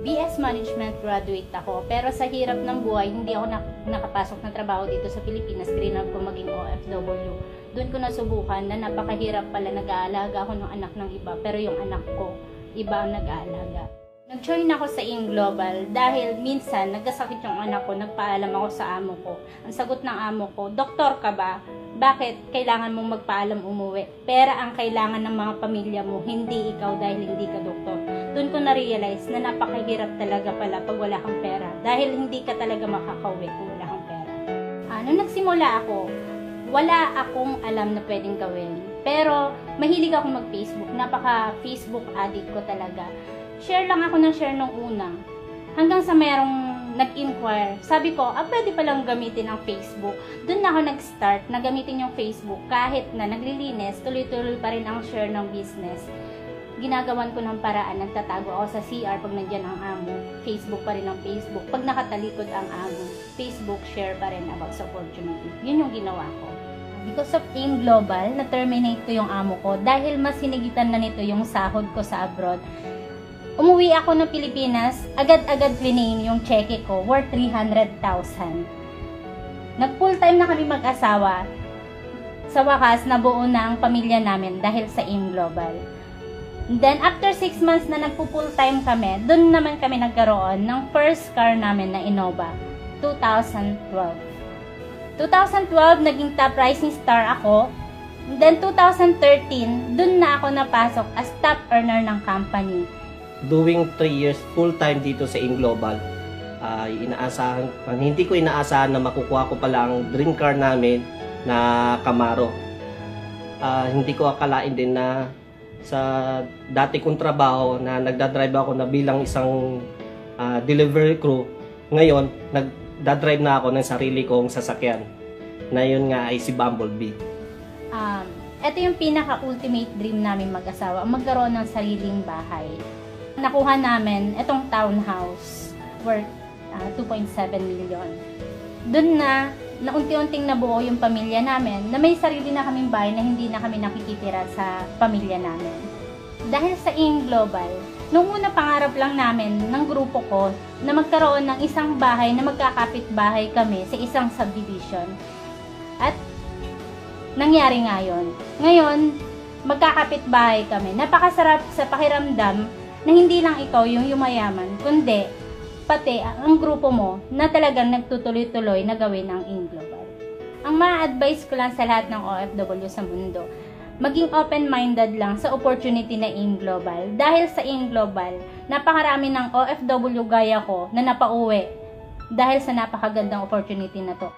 BS Management graduate ako, pero sa hirap ng buhay, hindi ako nakapasok na trabaho dito sa Pilipinas. Grinab ko maging OFW. Doon ko nasubukan na napakahirap pala, nag-aalaga ako ng anak ng iba, pero yung anak ko, iba ang nag-aalaga. Nag-join ako sa AIM Global dahil minsan nagkasakit yung anak ko, nagpaalam ako sa amo ko. Ang sagot ng amo ko, "Doktor ka ba? Bakit kailangan mong magpaalam umuwi? Pera ang kailangan ng mga pamilya mo, hindi ikaw dahil hindi ka doktor." Doon ko na-realize na napakahirap talaga pala pag wala kang pera dahil hindi ka talaga makakauwi kung wala kang pera. Nung nagsimula ako, wala akong alam na pwedeng gawin. Pero mahilig ako mag-Facebook, napaka-Facebook addict ko talaga. Share lang ako ng share nung una. Hanggang sa mayroong nag-inquire, sabi ko, pwede palang gamitin ang Facebook. Doon na ako nag-start na gamitin yung Facebook. Kahit na naglilinis, tuloy-tuloy pa rin ang share ng business. Ginagawan ko ng paraan, nagtatago ako sa CR pag nandyan ang amo. Facebook pa rin ang Facebook. Pag nakatalikod ang amo, Facebook share pa rin about sa opportunity. Yun yung ginawa ko. Because of AIM Global, na-terminate ko yung amo ko dahil mas hinigitan na nito yung sahod ko sa abroad. Umuwi ako ng Pilipinas, agad-agad claim yung cheque ko, worth 300,000. Nag-full time na kami mag-asawa. Sa wakas, nabuo na ang pamilya namin dahil sa AIM Global. Then, after 6 months na nagpo-full time kami, doon naman kami nagkaroon ng first car namin na Innova, 2012. 2012, naging top rising star ako. Then, 2013, doon na ako napasok as top earner ng company. Doing 3 years full-time dito sa AIM Global, hindi ko inaasahan na makukuha ko pala ang dream car namin na Camaro. Hindi ko akalain din na sa dati kong trabaho na nagdadrive ako na bilang isang delivery crew, ngayon nagdadrive na ako ng sarili kong sasakyan, na yun nga ay si Bumblebee. Ito yung pinaka-ultimate dream namin mag-asawa, magkaroon ng sariling bahay. Nakuha namin itong townhouse worth 2.7 million. Doon na unti-unting nabuo yung pamilya namin, na may sarili na kaming bahay na hindi na kami nakikitira sa pamilya namin. Dahil sa AIM Global, nung una pangarap lang namin ng grupo ko na magkaroon ng isang bahay na magkakapit-bahay kami sa isang subdivision. At nangyari nga yun. Ngayon, magkakapit-bahay kami. Napakasarap sa pakiramdam na hindi lang ikaw yung yumayaman, kundi pati ang grupo mo na talagang nagtutuloy-tuloy na gawin ang AIM Global. Ang ma-advise ko lang sa lahat ng OFW sa mundo, maging open-minded lang sa opportunity na AIM Global. Dahil sa AIM Global, napakarami ng OFW gaya ko na napauwi dahil sa napakagandang opportunity na to.